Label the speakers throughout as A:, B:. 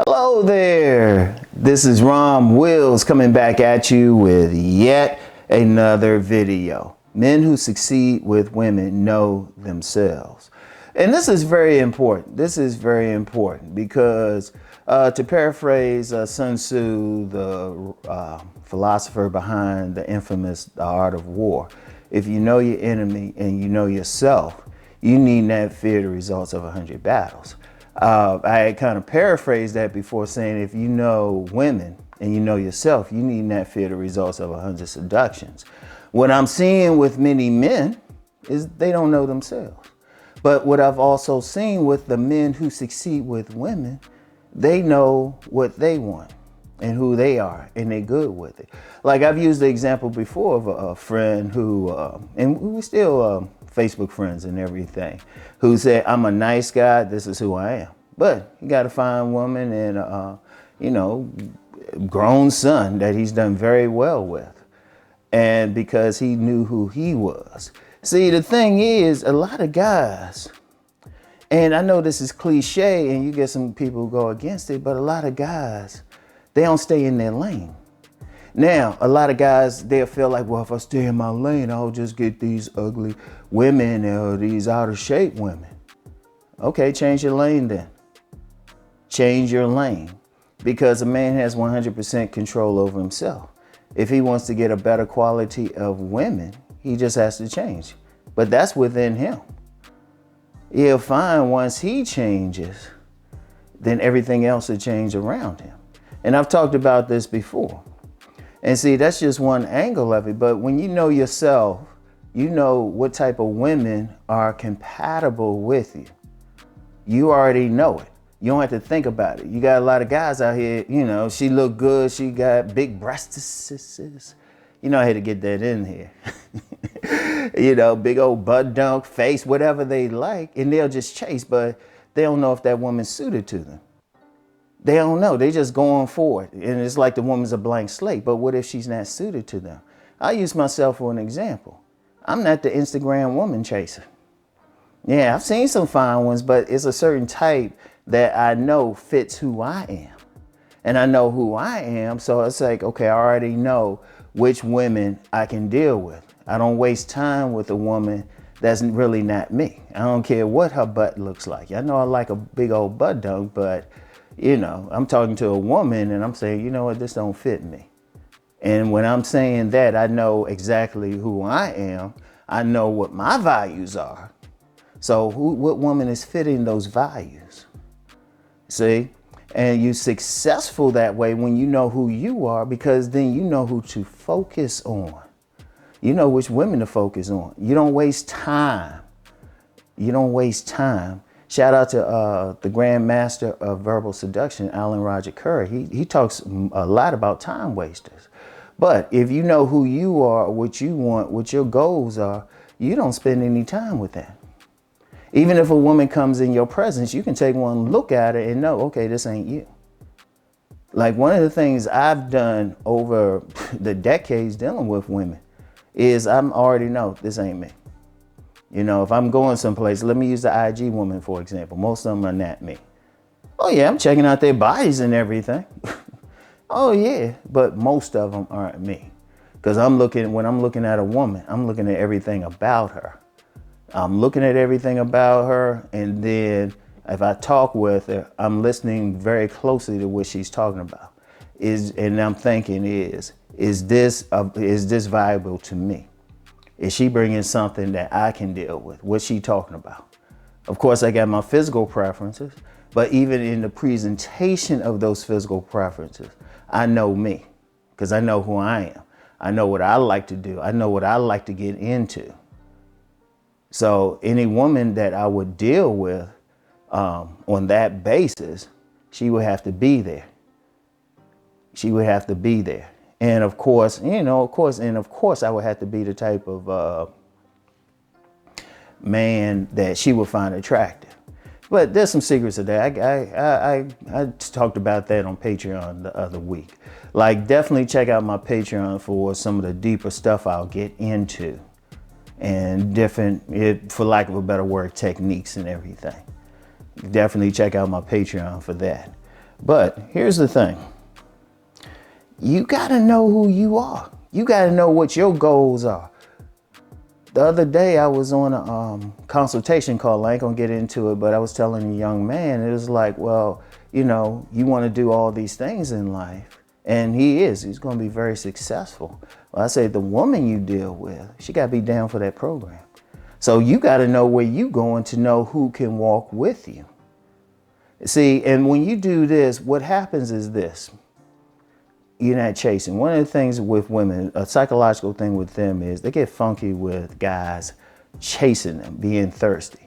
A: Hello there, this is Rom Wills coming back at you with yet another video. Men who succeed with women know themselves. And this is very important. This is very important because to paraphrase Sun Tzu, the philosopher behind the infamous The Art of War, if you know your enemy and you know yourself, you need not fear the results of 100 battles. I kind of paraphrased that before saying if you know women and you know yourself, you need not fear the results of 100 seductions. What I'm seeing with many men is they don't know themselves. But what I've also seen with the men who succeed with women, they know what they want and who they are, and they're good with it. Like I've used the example before of a friend who, and we're still Facebook friends and everything, who said, I'm a nice guy, this is who I am. But you got a fine woman and, grown son that he's done very well with. And because he knew who he was. See, the thing is, a lot of guys, and I know this is cliche and you get some people who go against it, but a lot of guys, they don't stay in their lane. Now, a lot of guys, they'll feel like, well, if I stay in my lane, I'll just get these ugly women or these out of shape women. Okay, change your lane then. Change your lane, because a man has 100% control over himself. If he wants to get a better quality of women, he just has to change. But that's within him. He'll find once he changes, then everything else will change around him. And I've talked about this before. And see, that's just one angle of it. But when you know yourself, you know what type of women are compatible with you. You already know it. You don't have to think about it. You got a lot of guys out here, she look good, she got big breasts. I had to get that in here. Big old butt dunk, face, whatever they like, and they'll just chase, but they don't know if that woman's suited to them. They don't know. They just going for it. And it's like the woman's a blank slate. But what if she's not suited to them? I use myself for an example. I'm not the Instagram woman chaser. Yeah, I've seen some fine ones, but it's a certain type that I know fits who I am. And I know who I am. So it's like, okay, I already know which women I can deal with. I don't waste time with a woman that's really not me. I don't care what her butt looks like. I know I like a big old butt dunk, but I'm talking to a woman and I'm saying, you know what, this don't fit me. And when I'm saying that, I know exactly who I am. I know what my values are. So what woman is fitting those values? See? And you're successful that way when you know who you are, because then you know who to focus on. You know which women to focus on. You don't waste time. You don't waste time. Shout out to the Grand Master of Verbal Seduction, Alan Roger Curry. He talks a lot about time wasters. But if you know who you are, what you want, what your goals are, you don't spend any time with that. Even if a woman comes in your presence, you can take one look at her and know, okay, this ain't you. Like one of the things I've done over the decades dealing with women is I already know this ain't me. If I'm going someplace, let me use the IG woman, for example. Most of them are not me. Oh yeah, I'm checking out their bodies and everything. Oh yeah, but most of them aren't me. Because when I'm looking at a woman, I'm looking at everything about her. I'm looking at everything about her, and then if I talk with her, I'm listening very closely to what she's talking about. And I'm thinking is this valuable to me? Is she bringing something that I can deal with? What's she talking about? Of course, I got my physical preferences, but even in the presentation of those physical preferences, I know me because I know who I am. I know what I like to do. I know what I like to get into. So any woman that I would deal with on that basis, she would have to be there. She would have to be there. And of course, I would have to be the type of man that she would find attractive. But there's some secrets of that. I talked about that on Patreon the other week. Like, definitely check out my Patreon for some of the deeper stuff I'll get into. And different, for lack of a better word, techniques and everything. Definitely check out my Patreon for that. But here's the thing. You got to know who you are. You got to know what your goals are. The other day I was on a consultation call. I ain't gonna get into it, but I was telling a young man, it was like, well, you know, you want to do all these things in life. And he's going to be very successful. Well, I say the woman you deal with, she got to be down for that program. So you got to know where you going to know who can walk with you. See, and when you do this, what happens is this. You're not chasing. One of the things with women, a psychological thing with them is they get funky with guys chasing them, being thirsty.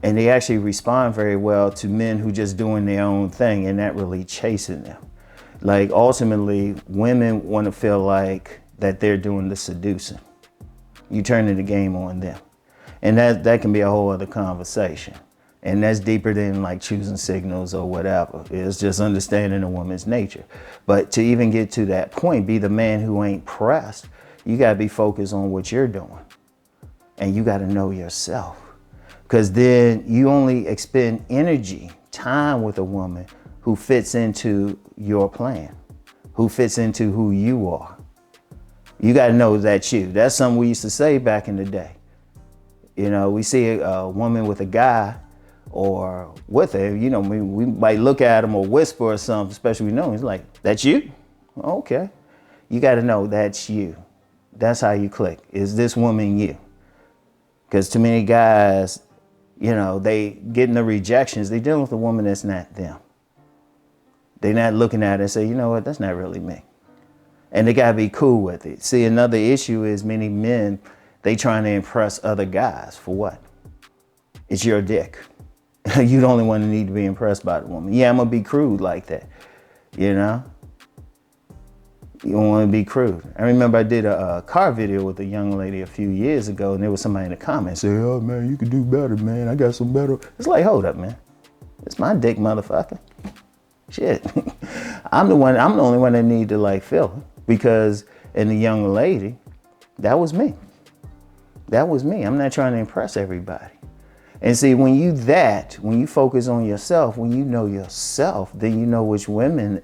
A: And they actually respond very well to men who just doing their own thing and not really chasing them. Like ultimately, women want to feel like that they're doing the seducing. You turning the game on them. And that can be a whole other conversation. And that's deeper than like choosing signals or whatever. It's just understanding a woman's nature. But to even get to that point, be the man who ain't pressed, you gotta be focused on what you're doing. And you gotta know yourself. Because then you only expend energy, time with a woman who fits into your plan, who fits into who you are. You gotta know that's you. That's something we used to say back in the day. You know, we see a woman with a guy or with her, you know, we might look at him or whisper or something, especially we know, he's like, that's you? Okay. You got to know that's you. That's how you click. Is this woman you? Because too many guys, you know, they getting the rejections. They dealing with a woman that's not them. They're not looking at it and say, you know what, that's not really me. And they got to be cool with it. See, another issue is many men, they trying to impress other guys. For what? It's your dick. You the only one that need to be impressed by the woman. Yeah, I'm gonna be crude like that, you know? You don't wanna be crude. I remember I did a car video with a young lady a few years ago, and there was somebody in the comments saying, oh man, you could do better, man. I got some better. It's like, hold up, man. It's my dick, motherfucker. Shit. I'm the only one that need to like feel it. Because in the young lady, that was me. That was me. I'm not trying to impress everybody. And see, when you focus on yourself, when you know yourself, then you know which women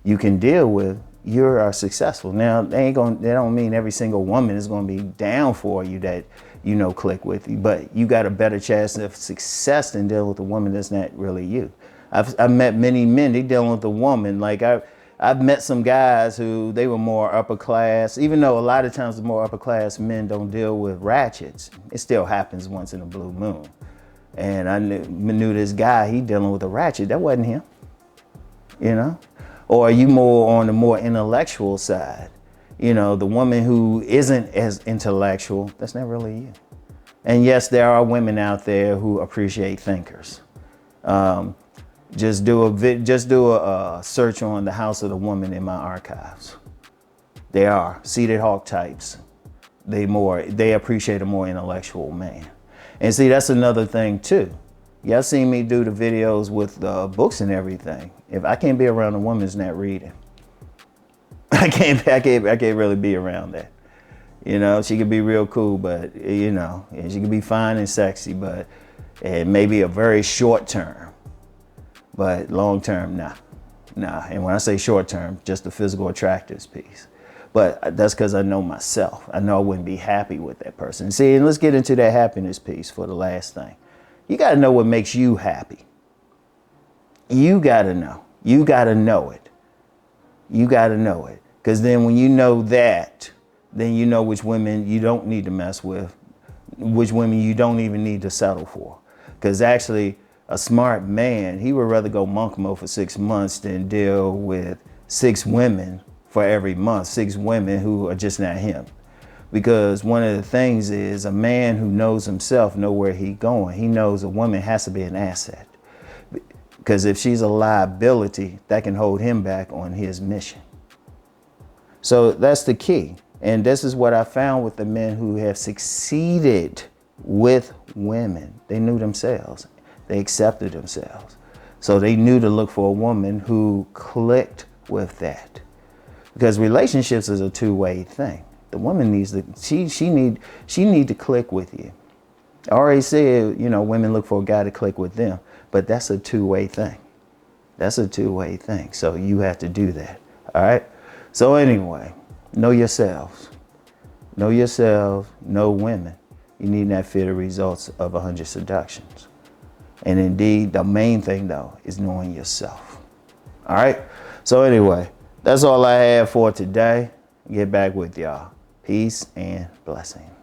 A: you can deal with. You are successful. Now, they don't mean every single woman is going to be down for you that, you know, click with you, but you got a better chance of success than dealing with a woman that's not really you. I've met many men, they dealing with a woman. Like I've met some guys who they were more upper class, even though a lot of times the more upper class men don't deal with ratchets. It still happens once in a blue moon. And I knew this guy, he dealing with a ratchet. That wasn't him, you know? Or are you more on the more intellectual side? You know, the woman who isn't as intellectual, that's not really you. And yes, there are women out there who appreciate thinkers. Just do a search on the House of the Woman in my archives. They are seated hawk types. They appreciate a more intellectual man. And see, that's another thing too. Y'all seen me do the videos with books and everything. If I can't be around a woman that's not reading, I can't really be around that. You know, she could be real cool, but you know, and she could be fine and sexy, but it may be a very short term. But long term, nah. And when I say short term, just the physical attractiveness piece. But that's because I know myself. I know I wouldn't be happy with that person. See, and let's get into that happiness piece for the last thing. You got to know what makes you happy. You got to know. You got to know it. You got to know it. Because then when you know that, then you know which women you don't need to mess with, which women you don't even need to settle for. Because actually, a smart man, he would rather go monk mode for 6 months than deal with 6 women for every month, 6 women who are just not him. Because one of the things is a man who knows himself, know where he's going. He knows a woman has to be an asset. Because if she's a liability, that can hold him back on his mission. So that's the key. And this is what I found with the men who have succeeded with women. They knew themselves. They accepted themselves. So they knew to look for a woman who clicked with that. Because relationships is a two-way thing. The woman needs to, she need to click with you. I already said, you know, women look for a guy to click with them, but that's a two-way thing. That's a two-way thing. So you have to do that. All right. So anyway, know yourselves. Know yourselves. Know women. You need that for the results of 100 seductions. And indeed, the main thing though is knowing yourself. All right. So anyway, that's all I have for today. Get back with y'all. Peace and blessings.